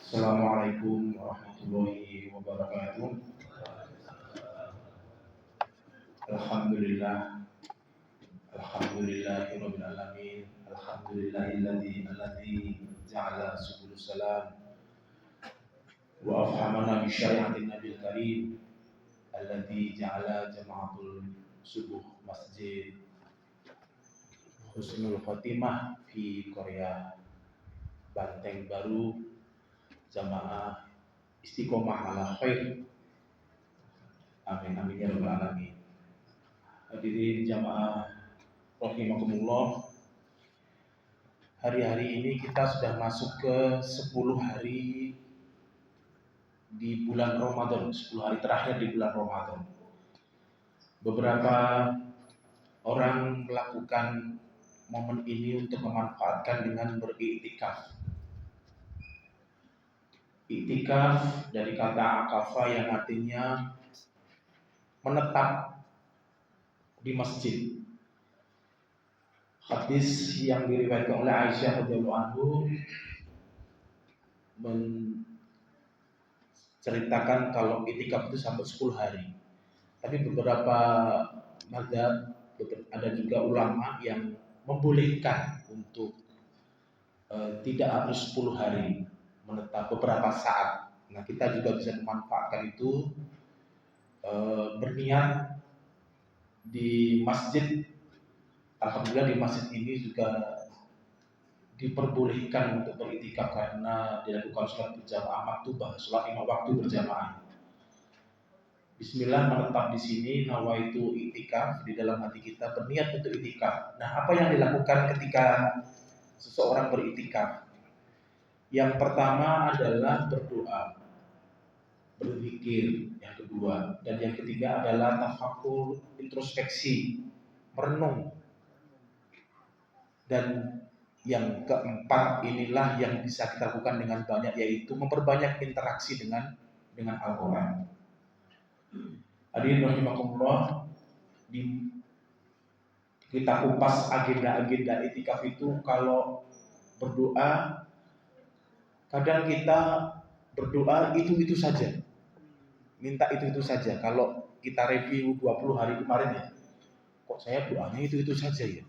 Assalamualaikum warahmatullahi wabarakatuh. Alhamdulillah, alhamdulillahirabbil alamin. Alhamdulillahilladzi ja'ala subulus salam wa afhamana bi syari'atin nabiyil karim alladzi ja'ala jama'atul subuh masjid Husnul Khotimah fi Korea Banteng Baru jamaah istiqomah ala khair. Amin amin ya rabbal alamin. Hadirin jamaah rahimakumullah. Hari-hari ini kita sudah masuk ke 10 hari di bulan Ramadan, 10 hari terakhir di bulan Ramadan. Beberapa orang melakukan momen ini untuk memanfaatkan dengan beriktikaf. Iktikaf dari kata akafa yang artinya menetap di masjid. Hadis yang diriwayatkan oleh Aisyah radhiyallahu anhu menceritakan kalau iktikaf itu sampai 10 hari. Tapi beberapa mazhab, ada juga ulama yang membolehkan untuk tidak harus 10 hari, menetap beberapa saat. Nah, kita juga bisa memanfaatkan itu, berniat di masjid. Alhamdulillah di masjid ini juga diperbolehkan untuk beriktikaf karena dilakukan sholat berjamaah maktubah, sholat 5 waktu berjamaah. Bismillah, menetap di sini, nawaitu iktikaf, di dalam hati kita berniat untuk iktikaf. Nah, apa yang dilakukan ketika seseorang beriktikaf? Yang pertama adalah berdoa, berzikir, yang kedua, dan yang ketiga adalah tafakkur, introspeksi, merenung. Dan yang keempat inilah yang bisa kita lakukan dengan banyak, yaitu memperbanyak interaksi dengan Al-Quran. Hadirin rahimakumullah, kita kupas agenda-agenda iktikaf itu. Kalau berdoa, kadang kita berdoa itu saja, minta itu saja. Kalau kita review 20 hari kemarin ya, kok saya doanya itu saja ya.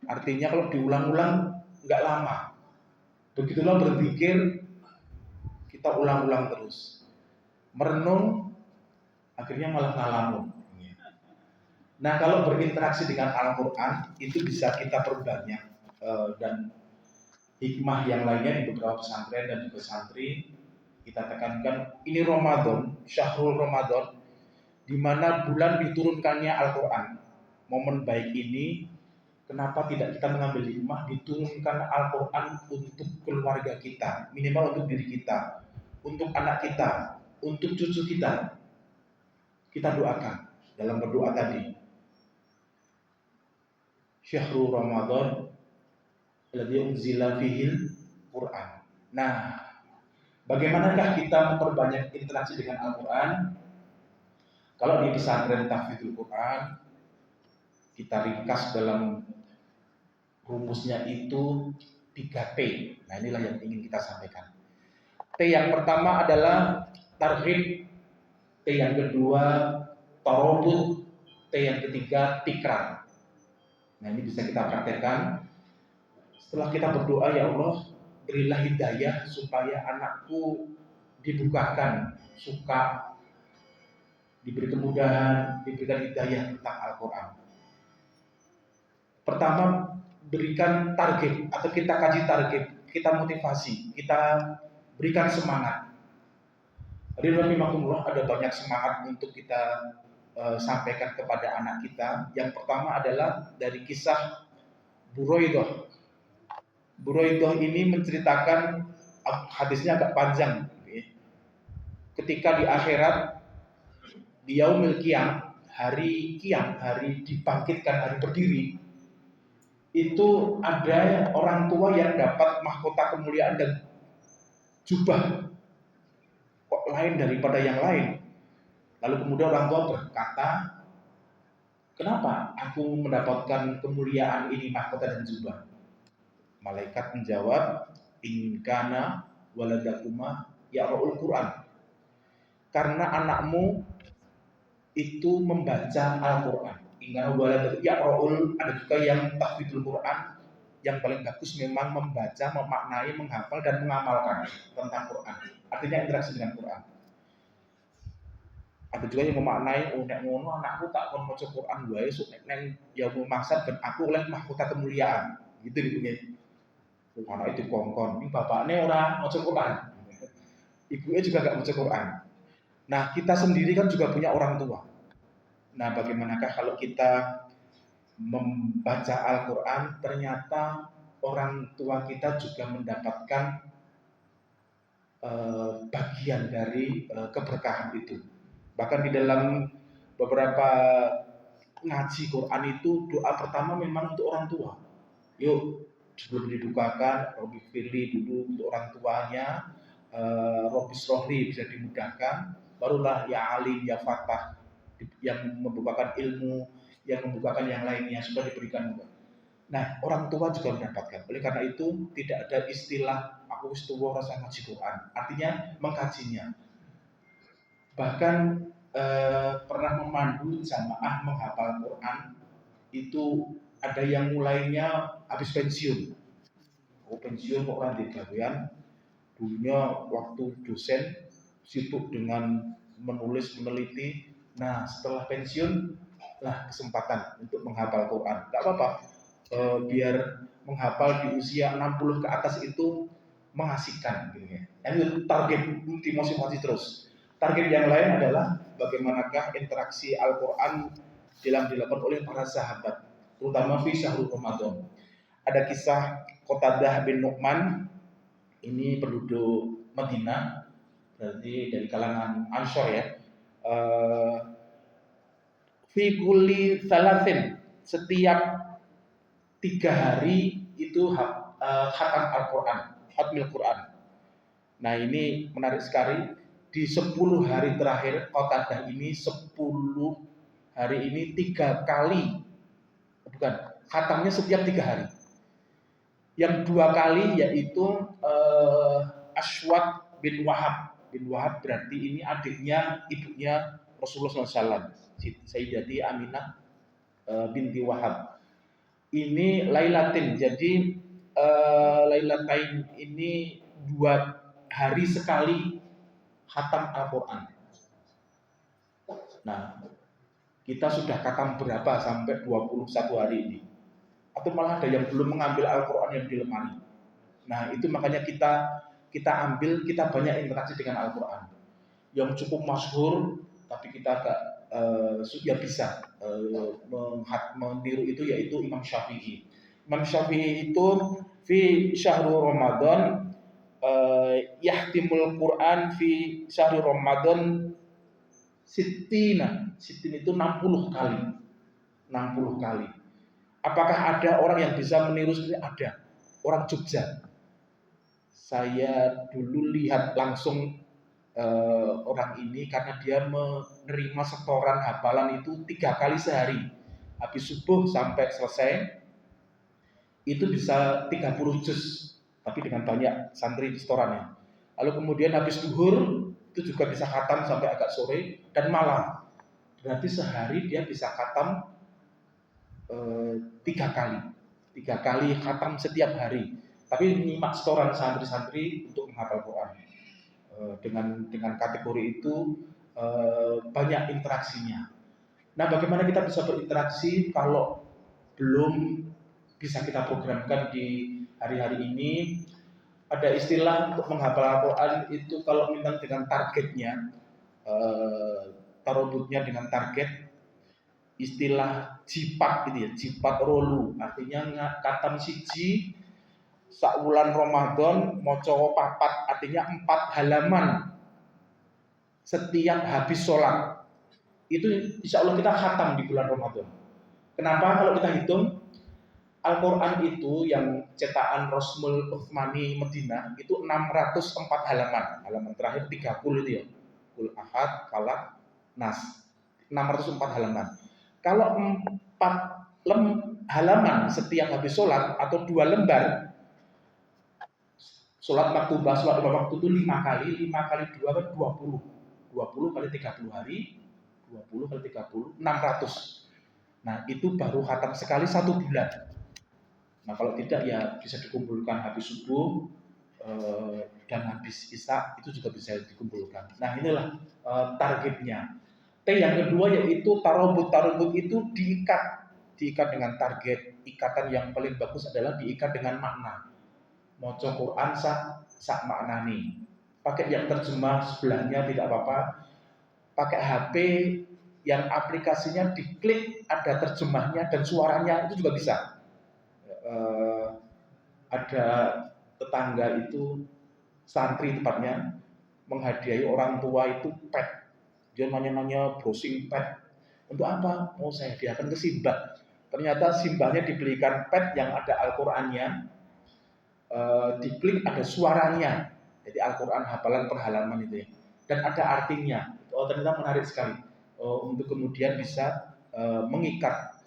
Artinya kalau diulang-ulang nggak lama. Begitulah berzikir, kita ulang-ulang terus. Merenung, akhirnya malah ngalamun. Nah, kalau berinteraksi dengan Al-Quran itu bisa kita perbanyak, dan hikmah yang lainnya di beberapa pesantren dan juga santri kita tekankan, ini Ramadan, Syahrul Ramadan, di mana bulan diturunkannya Al-Quran. Momen baik ini, kenapa tidak kita mengambil hikmah, diturunkan Al-Quran untuk keluarga kita, minimal untuk diri kita, untuk anak kita, untuk cucu kita. Kita doakan dalam berdoa tadi, Syahrul Ramadan alladzi unzila fihil Quran. Nah, bagaimanakah kita memperbanyak interaksi dengan Al-Quran? Kalau di pesantren tahfidzul Quran, kita ringkas dalam rumusnya itu 3T. Nah, inilah yang ingin kita sampaikan. T yang pertama adalah targhib, T yang kedua tarobut, T yang ketiga tikrar. Nah, ini bisa kita praktekkan. Setelah kita berdoa, ya Allah, berilah hidayah supaya anakku dibukakan, suka, diberi kemudahan, diberikan hidayah tentang Al-Quran. Pertama, berikan target, atau kita kaji target, kita motivasi, kita berikan semangat. Alhamdulillah, ada banyak semangat untuk kita sampaikan kepada anak kita. Yang pertama adalah dari kisah Buraidah. Buraidah ini menceritakan, hadisnya agak panjang. Ketika di akhirat, di yaumil qiyam, hari qiyam, hari dibangkitkan, hari berdiri, itu ada orang tua yang dapat mahkota kemuliaan dan jubah kok lain daripada yang lain. Lalu kemudian orang tua berkata, kenapa aku mendapatkan kemuliaan ini, mahkota dan jubah? Malaikat menjawab, in kana waladakuma yaqra'ul Quran. Karena anakmu itu membaca Al-Quran. Ingat waladakuma yaqra'ul, ada juga yang tahfidzul Quran. Yang paling bagus memang membaca, memaknai, menghafal dan mengamalkan tentang Quran. Artinya interaksi dengan Quran. Ada juga yang memaknai, nek ngono anakku tak kon maca Quran wae sok nek yaumul mahsyar ben aku oleh mahkota kemuliaan. Gitu dibunyi. Anak itu kongkon, ini bapaknya orang maca Quran. Ibunya juga gak maca Quran. Nah, kita sendiri kan juga punya orang tua. Nah, bagaimanakah kalau kita membaca Al-Quran, ternyata orang tua kita juga mendapatkan bagian dari keberkahan itu. Bahkan di dalam beberapa ngaji Quran itu doa pertama memang untuk orang tua. Yuk, sebelum dibukakan, Robbi Firli dulu untuk orang tuanya, Robbi Srohli bisa dimudahkan, barulah ya Alim, ya Fatah yang membukakan ilmu, yang membukakan yang lainnya sudah diberikan. Nah, orang tua juga mendapatkan. Oleh karena itu tidak ada istilah aku wis tuwa rasa ngaji Quran. Artinya mengkajinya. Bahkan pernah memandu jamaah menghafal Quran itu ada yang mulainya habis pensiun. Oh, pensiun kok orang di gawean. Dulunya waktu dosen sibuk dengan menulis, meneliti. Nah, setelah pensiun lah kesempatan untuk menghafal Quran. Gak apa-apa. Biar menghafal di usia 60 ke atas itu mengasihkan gitu ya. Ini target dimotivasi terus. Target yang lain adalah bagaimanakah interaksi Al-Quran dilakukan oleh para sahabat, terutama di syahrul Ramadan. Ada kisah Qatadah bin Nu'man, ini penduduk Madinah, berarti dari kalangan Ansor ya. Fi kulli salasin, setiap 3 hari itu khatam Al-Quran, khatmil Quran. Nah ini menarik sekali. Di 10 hari terakhir Qatadah ini 10 hari ini 3 kali, bukan, khatamnya setiap 3 hari. Yang 2 kali yaitu Aswad bin Wahab. Bin Wahab berarti ini adiknya ibunya Rasulullah SAW, Sayyidati Aminah binti Wahab. Ini Lailatin, jadi Lailatain ini 2 hari sekali khatam Al-Quran. Nah, kita sudah khatam berapa sampai 21 hari ini? Atau malah ada yang belum mengambil Al-Quran yang di lemari. Nah, itu makanya kita ambil, kita banyak interaksi dengan Al-Quran. Yang cukup masyhur, tapi kita agak ya bisa meniru itu, yaitu Imam Syafi'i. Imam Syafi'i itu fi syahrul Ramadan yahtimul Quran fi syahrul Ramadan Sitin itu 60 kali. 60 kali. Apakah ada orang yang bisa meniru seperti ada? Orang Jogja. Saya dulu lihat langsung orang ini karena dia menerima setoran hafalan itu 3 kali sehari. Habis subuh sampai selesai itu bisa 30 juz, tapi dengan banyak santri setorannya. Lalu kemudian habis zuhur itu juga bisa khatam sampai agak sore dan malam. Berarti sehari dia bisa khatam 3 kali. 3 kali khatam setiap hari. Tapi nyimak setoran santri-santri untuk menghafal Quran. Dengan kategori itu banyak interaksinya. Nah, bagaimana kita bisa berinteraksi kalau belum bisa kita programkan di hari-hari ini? Ada istilah untuk menghafal Al-Quran itu kalau memang dengan targetnya, tarobutnya dengan target, istilah jipat gitu ya, jipat rolu, artinya katam siji sakwulan Ramadan moco papat, artinya 4 halaman setiap habis sholat. Itu insya Allah kita khatam di bulan Ramadan. Kenapa? Kalau kita hitung Al-Quran itu yang cetakan Rosmul Uthmani Medina itu 604 halaman. Halaman terakhir 30 itu ya. Kul Ahad, Falaq, Nas. 604 halaman. Kalau 4 halaman setiap habis sholat atau 2 lembar, Sholat maktubah, sholat lima waktu itu 5 kali 2 kan 20. 20 kali 30 hari, 20 kali 30, 600. Nah itu baru khatam sekali 1 bulan. Nah kalau tidak ya bisa dikumpulkan habis subuh dan habis isya itu juga bisa dikumpulkan. Nah inilah targetnya. T yang kedua yaitu tarobut. Tarobut itu diikat dengan target. Ikatan yang paling bagus adalah diikat dengan makna. Maca Quran sak makna nih. Pakai yang terjemah sebelahnya tidak apa-apa. Pakai HP yang aplikasinya diklik ada terjemahnya dan suaranya itu juga bisa. Ada tetangga itu santri tepatnya menghadiahi orang tua itu pet. Dia nanya-nanya browsing pet. Untuk apa? Mau saya hadiahkan ke Simbah. Ternyata Simbahnya dibelikan pet yang ada Al-Qur'annya. Diklik ada suaranya. Jadi Al-Qur'an hafalan per halaman itu ya. Dan ada artinya. Oh ternyata menarik sekali. Untuk kemudian bisa mengikat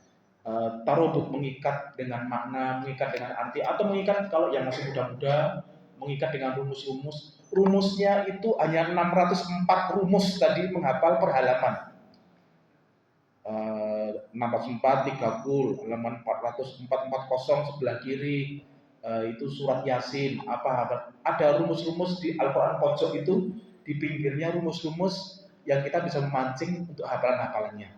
tarobut, mengikat dengan makna, mengikat dengan arti, atau mengikat kalau yang masih muda-muda, mengikat dengan rumus-rumus. Rumusnya itu hanya 604 rumus tadi menghafal per halaman. 604, 30, halaman 440 sebelah kiri, itu surat Yasin, apa ada rumus-rumus di Al-Quran pojok itu, di pinggirnya rumus-rumus yang kita bisa memancing untuk hafalan-hafalannya.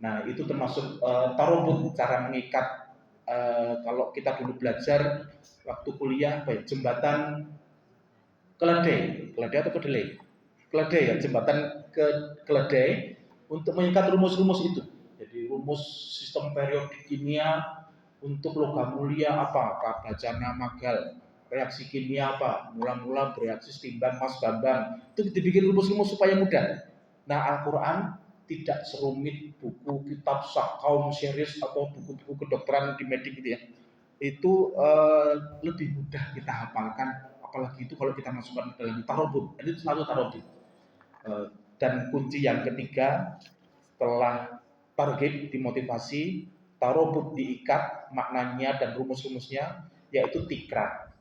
Nah itu termasuk tarobut, cara mengikat. Kalau kita dulu belajar waktu kuliah, jembatan keledai atau kedelai, keledai ya, jembatan keledai untuk mengikat rumus-rumus itu. Jadi rumus sistem periodik kimia untuk logam mulia apa, bacana magal, reaksi kimia apa, mula-mula bereaksi timbang mas bambang, itu dibikin rumus-rumus supaya mudah. Nah Al-Quran tidak serumit buku kitab kaum series atau buku-buku kedokteran di medik gitu ya. Itu lebih mudah kita hafalkan, apalagi itu kalau kita masukkan ke dalam tarobut. Itu selalu tarobut. Dan kunci yang ketiga setelah target dimotivasi, tarobut diikat maknanya dan rumus-rumusnya, yaitu tikrar.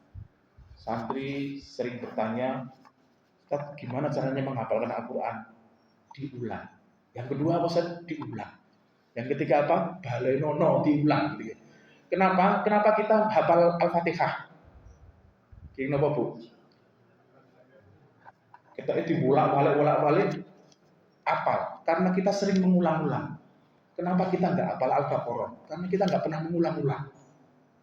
Santri sering bertanya, Ustaz, gimana caranya menghafalkan Al-Quran? Diulang. Yang kedua apa Ustaz? Diulang. Yang ketiga apa? Balenono, diulang gitu ya. Kenapa? Kenapa kita hafal Al-Fatihah? Kenapa Bu? Kita dibolak-balik apal. Karena kita sering mengulang-ulang. Kenapa kita nggak hafal Al-Baqarah? Karena kita nggak pernah mengulang-ulang.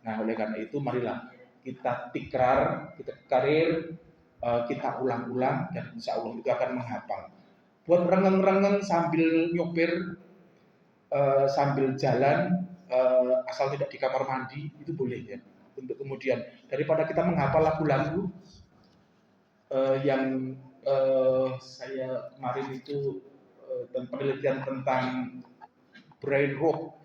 Nah oleh karena itu marilah kita tikrar, kita karir, kita ulang-ulang dan insya Allah itu akan menghafal. Buat rengeng-rengeng sambil nyopir, sambil jalan, asal tidak di kamar mandi, itu boleh ya. Untuk kemudian daripada kita menghafal lagu-lagu yang saya kemarin itu penelitian tentang brain rot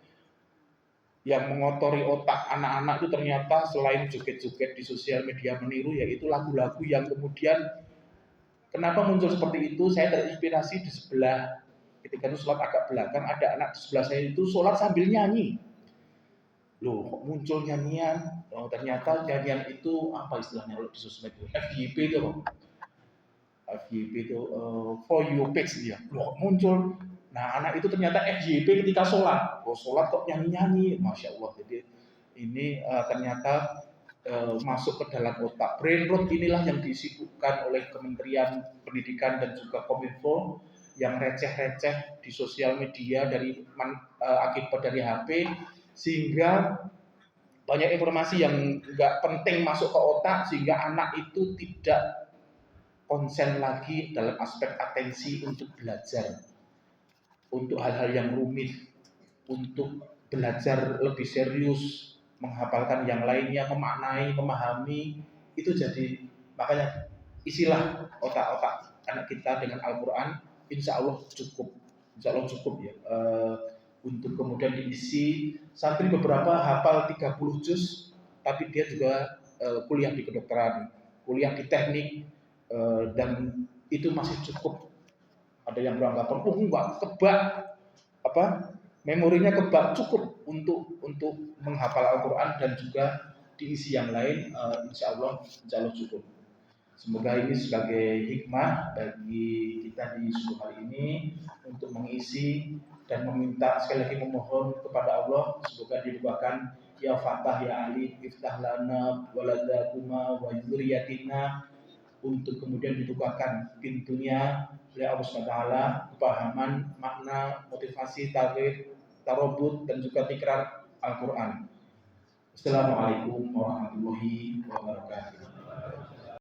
yang mengotori otak anak-anak itu ternyata selain joget-joget di sosial media meniru, yaitu lagu-lagu yang kemudian kenapa muncul seperti itu. Saya terinspirasi di sebelah, ketika itu sholat agak belakang, ada anak di sebelah saya itu sholat sambil nyanyi. Loh kok muncul nyanyian? Oh, ternyata nyanyian itu apa istilahnya kalau di sosmed itu? FYP itu loh. FYP itu for you page dia. Loh muncul. Nah anak itu ternyata FYP ketika sholat. Oh sholat kok nyanyi-nyanyi, masya Allah. Jadi ini ternyata masuk ke dalam otak. Brain rot inilah yang disibukkan oleh Kementerian Pendidikan dan juga Kominfo, yang receh-receh di sosial media dari akibat dari HP, sehingga banyak informasi yang nggak penting masuk ke otak, sehingga anak itu tidak konsen lagi dalam aspek atensi untuk belajar, untuk hal-hal yang rumit, untuk belajar lebih serius, menghafalkan yang lainnya, memaknai, memahami, itu jadi makanya isilah otak-otak anak kita dengan Al-Quran, insya Allah cukup ya, untuk kemudian diisi. Santri beberapa hafal 30 juz, tapi dia juga kuliah di kedokteran, kuliah di teknik, dan itu masih cukup. Ada yang beranggapan, enggak, kebak memorinya kebak, cukup untuk menghafal Al-Quran dan juga diisi yang lain, insya Allah cukup. Semoga ini sebagai hikmah bagi kita di subuh hari ini untuk mengisi dan meminta, sekali lagi memohon kepada Allah semoga dibukakan ya Fatah ya Ali iftah lana waladakuma wa dzurriyyatina, untuk kemudian dibukakan pintunya oleh Allah SWT kepahaman makna motivasi tarikh tarobut dan juga tikrar Al-Quran. Assalamualaikum warahmatullahi wabarakatuh.